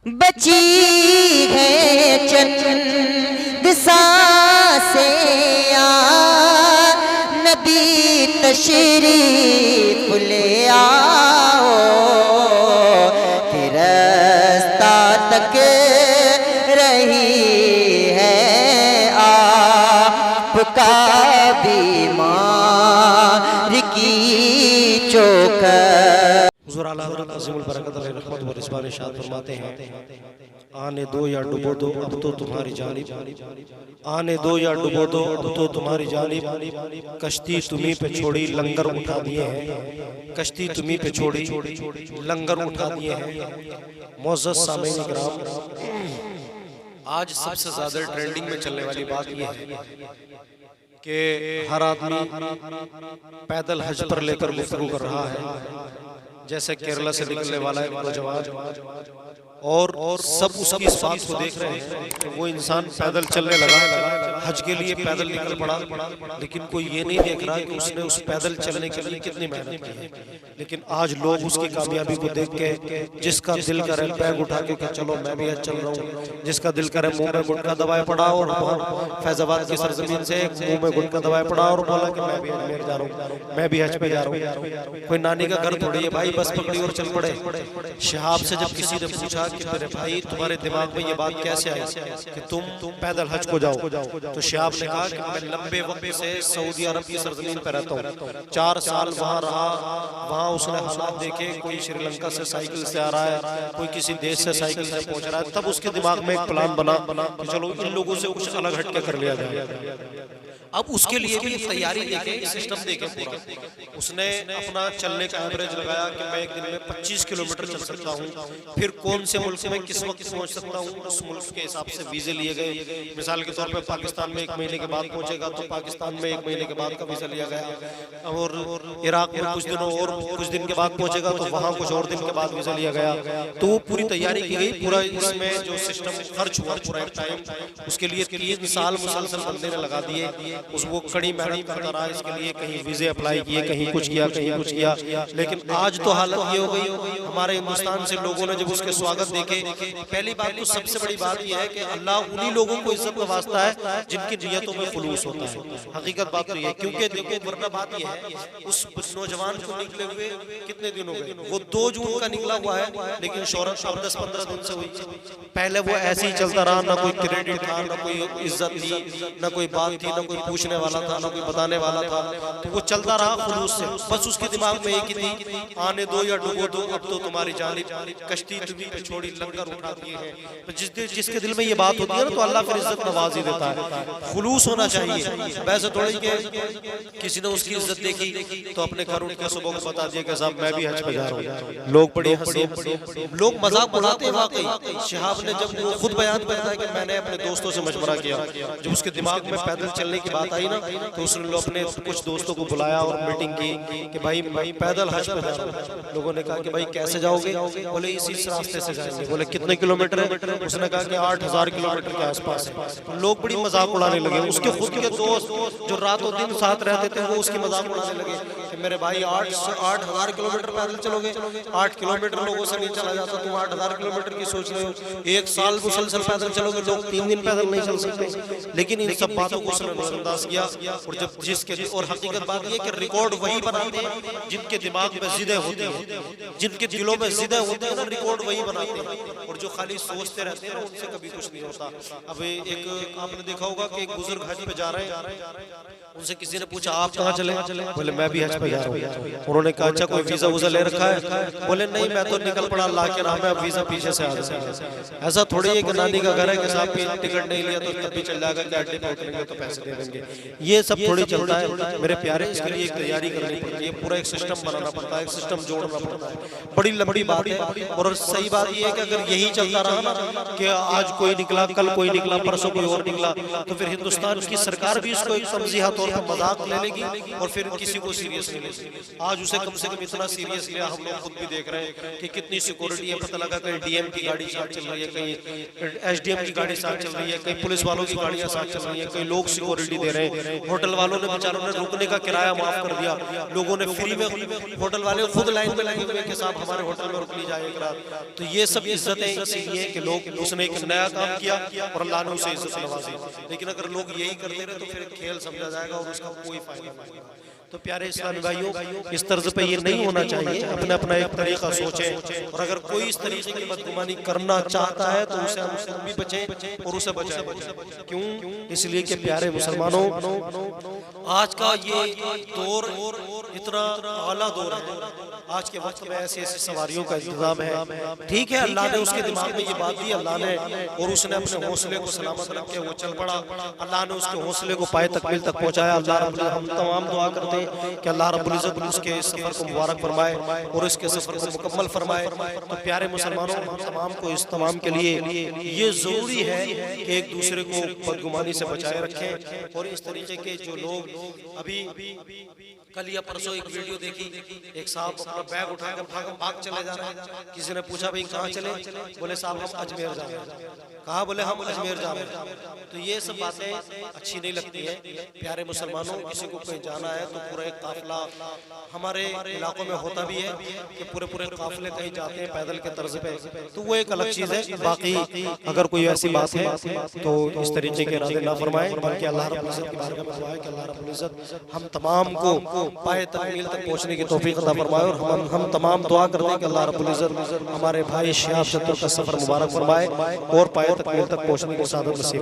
बची है चंद सांसें या नबी तशरीफ ले आओ कि रास्ता तक रही है आपका बीमार की चोकर। हुज़ूर आला हज़रत अज़ीमुल बरकत अलैहि रहमत व रिज़वान इरशाद फरमाते हैं, आने दो या डुबो दो अब तो तुम्हारी जानिब, आने दो या डुबो दो अब तो तुम्हारी जानिब, कश्ती तुम्हीं पे छोड़ी लंगर उठा दिए हैं, कश्ती तुम्हीं पे छोड़ी लंगर उठा दिए हैं। मुअज़्ज़ज़ सामीन इकराम, आज सबसे ज़्यादा ट्रेंडिंग में चलने वाली बात यह है कि हर आदमी पैदल हज पर लेकर गुफ्तगू कर रहा है, जैसे केरला से निकलने वाला एक नौजवान, और सब उसकी इस बात को देख रहे हैं कि वो इंसान पैदल चलने लगा, हज के लिए पैदल निकल पड़ा, लेकिन कोई ये नहीं देख रहा कि उसने उस पैदल चलने के लिए कितनी मेहनत की है। लेकिन आज लोग उसकी कामयाबी को देख के, जिसका दिल करे बैग उठा के चलो मैं भी हज चल रहा हूँ, जिसका दिल करे मुंह में गुटखा दबाए पड़ा और फैजाबाद की सरजमीन से मुंह में गुटखा दबाए पड़ा और बोला कि मैं भी अजमेर जा रहा हूँ, मैं भी हज पे जा रहा हूँ। कोई नानी का घर थोड़ी है भाई, बस पकड़ी और चल पड़े। शहाब से जब किसी ने पूछा कि मेरे भाई तुम्हारे दिमाग में ये बात कैसे आई कि तुम पैदल हज को जाओ, तो शहाब ने कहा कि मैं लंबे वक्त से सऊदी अरब की सरजमीन पर रहता हूँ, 4 साल वहाँ रहा, वहाँ उसने हालात देखे, कोई श्रीलंका से साइकिल से आ रहा है, कोई किसी देश से साइकिल से पहुंच रहा है, तब उसके दिमाग में एक प्लान बना कि चलो इन लोगों से कुछ अलग हटके कर लिया जाए। अब उसके लिए भी तैयारी देखे, सिस्टम देखे पूरा। उसने अपना चलने का एवरेज लगाया कि मैं एक दिन में 25 किलोमीटर चल सकता हूँ, फिर कौन से मुल्क में किस वक्त पहुँच सकता हूँ, उस मुल्क के हिसाब से वीजे लिए गए। मिसाल के तौर पे पाकिस्तान में 1 महीने के बाद पहुँचेगा तो पाकिस्तान में 1 महीने के बाद का वीजा लिया गया, और इराक में कुछ दिन के बाद पहुँचेगा तो वहाँ कुछ और दिन के बाद वीजा लिया गया। तो वो पूरी तैयारी की गई, पूरा इसमें जो सिस्टम खर्च हुआ पूरा एक टाइम, उसके लिए 3 साल मुसलसल बंदे ने लगा दिए, वो कड़ी मेहनत करता रहा इसके लिए, कहीं वीजे अप्लाई किए, कहीं कुछ किया, कहीं कुछ किया। लेकिन आज तो हालत ये हो गई, हमारे हिंदुस्तान से लोगों ने जब उसके स्वागत देखे, पहली बात तो सबसे बड़ी बात यह है कि अल्लाह उन्हीं लोगों को इज्जत नवाजता है जिनकी नियतों में खुलूस होता है। हकीकत बात तो ये, क्योंकि देखो वरना बात यह है, उस नौजवान को निकले हुए कितने दिन हो गए, वो 2 जून का निकला हुआ है, लेकिन शोहरत अब 10-15 दिन से हुई। पहले वो ऐसे ही चलता रहा, ना कोई क्रेडिट था, ना कोई इज्जत थी, ना कोई बात थी, ना कोई पूछने वाला था, ना कोई बताने वाला था, तो वो चलता रहा खुलूस से। बस उसके दिमाग में एक ही थी, आने दो या डुबो दो अब तो तुम्हारी जानिब, कश्ती तुम्हीं पे छोड़ी लंगर उठा दिए हैं। तो जिसके दिल में ये बात होती है ना, तो अल्लाह फिर इज्जत नवाज ही देता है। खुलूस होना चाहिए, वैसे थोड़ी के किसी ने उसकी इज्जत देखी तो अपने घर उठ के सुबह को बता दिया कि साहब मैं भी हज पे जा रहा हूँ। लोग बड़ी हंसी, लोग मजाक उड़ाते हैं। वाकई शहाब ने जब वो खुद बयान करता है कि मैंने अपने दोस्तों से मशवरा किया, जब उसके दिमाग में पैदल चलने की बात आई ना, तो उसने अपने कुछ दोस्तों को बुलाया और मीटिंग की कि भाई पैदल हज पे जा रहा हूं। लोगों ने कहा कि भाई कैसे जाओगे? बोले इसी रास्ते से जाएंगे। बोले कितने किलोमीटर है? उसने कहा कि 8000 किलोमीटर के आसपास है। लोग बड़ी मजाक उड़ाने लगे। उसके खुद के दोस्त जो रातों दिन साथ रहते थे वो उसकी मजाक उड़ाने लगे कि मेरे भाई 8000 किलोमीटर पैदल चलोगे? 8 किलोमीटर लोगों से नहीं चला जाता, तुम 8000 किलोमीटर की सोच रहे हो। 1 साल मुसलसल पैदल चलोगे, लोग 3 दिन पैदल नहीं चल सकते। लेकिन इन सब बातों को उसने नजरअंदाज किया, और जब और हकीकत बात यह कि रिकॉर्ड वही बनाते हैं जिनके दिमाग में जिदे होती हैं, जिनके दिलों में जिदे होते हैं, रिकॉर्ड वही बनाते हैं। और जो खाली सोचते रहते हैं उनसे कभी कुछ नहीं होता। अब एक आपने देखा होगा कि एक बुजुर्ग हज पे जा रहे हैं, उनसे किसी ने पूछा आप कहाँ चले? बोले मैं भी हज पे जा रहा हूँ। उन्होंने कहा अच्छा कोई वीजा वूजा ले रखा है? बोले नहीं, मैं तो निकल पड़ा, अल्लाह के नाम है, अब वीजा पीछे से आ जाए। ऐसा थोड़ी है कि नानी का घर है कि साहब टिकट नहीं लिया तो तब भी चल जाएगा, अड्डे पे उतरेंगे तो पैसे दे देंगे। ये सब थोड़ी चलता है मेरे प्यारे। इसके लिए एक तैयारी करनी पड़ती है, पूरा एक सिस्टम बनाना पड़ता है, एक सिस्टम जोड़ना पड़ता है। बड़ी लंबी बात है। और सही बात यह है कि अगर यही चलता रहा ना कि आज कोई निकला, कल कोई निकला, परसों कोई और निकला, तो फिर हिंदुस्तान की सरकार भी इसको एक तमज़ीहा तौर पर मजाक ले लेगी और फिर किसी को सीरियस नहीं लेगी। आज उसे कम से कम इतना सीरियस लिया, हम लोग खुद भी देख रहे हैं कि कितनी सिक्योरिटी है। पता लगा कहीं डीएम की गाड़ी साथ चल रही है, कहीं एसडीएम की गाड़ी साथ चल रही है, कहीं पुलिस वालों की गाड़ियां साथ चल रही है, कई लोग सिक्योरिटी दे रहे हैं। होटल वालों ने बेचारों ने रुकने का किराया माफ कर दिया, लोगों ने फ्री में, होटल वाले खुद लाइन में लगे हुए कि साहब हमारे होटल में रुक ली जाए एक रात। तो ये सब इज्जतें इसीलिए कि लोग, उसने एक नया काम किया और अल्लाह ने उसे इज्जत नवाजी। लेकिन अगर लोग यही करते रहे तो फिर खेल समझा जाएगा और उसका कोई फायदा नहीं। तो प्यारे इस्लामी भाइयों, इस तर्ज पे ये नहीं होना चाहिए, अपना अपना एक तरीका सोचें, और अगर कोई इस तरीके की बदगुमानी करना चाहता है तो उसे हम भी बचें और उसे बचाएं। क्यों? इसलिए कि प्यारे मुसलमानों, आज का ये दौर इतना आला दौर है, आज के वक्त में ऐसी ऐसी सवारियों का इंतजाम है। ठीक है, अल्लाह ने उसके दिमाग में ये बात दी, अल्लाह ने, और उसने अपने हौसले को सलामत रख के वो चल पड़ा, अल्लाह ने उसके हौसले को पाए तकमील तक पहुंचाया। अल्लाह, हम तमाम दुआ करते हैं कि अल्लाह रब्बुल इज्जत उसके सफर को मुबारक फरमाए और इसके सफर को मुकम्मल फरमाए। तो प्यारे मुसलमानों, हम तमाम को, इस तमाम के लिए ये जरूरी है कि एक दूसरे को बदगुमानी से बचाए रखें। और इस तरीके के जो लोग, अभी कल या परसों एक वीडियो देखी, एक साहब अपना बैग उठाकर भाग चले जा रहे हैं। किसी ने पूछा भाई कहाँ चले? बोले साहब हम अजमेर जा रहे हैं। कहा? बोले हम अजमेर जा रहे हैं। तो ये सब बातें अच्छी नहीं लगती है। प्यारे मुसलमानों, किसी को कहीं जाना है तो पूरा एक काफिला, हमारे इलाकों में होता भी है कि पूरे पूरे काफिले कहीं जाते हैं पैदल के तर्ज पे, तो वो एक अलग चीज़ है। बाकी अगर कोई ऐसी बात है तो इस तरीके के इरादे ना फरमाएं, बल्कि अल्लाह रब्बुल इज्जत की बारगाह में दुआ है कि अल्लाह रब्बुल इज्जत हम तमाम को पाए तकमील तक पहुँचने की तौफीक अता फरमाए। और हम तमाम दुआ करते हैं कि अल्लाह रब्बुल इज्जत हमारे भाई शिहाब शत्रुर का सफर मुबारक फरमाए और पाए तकमील तक पहुँचने की सादत नसीब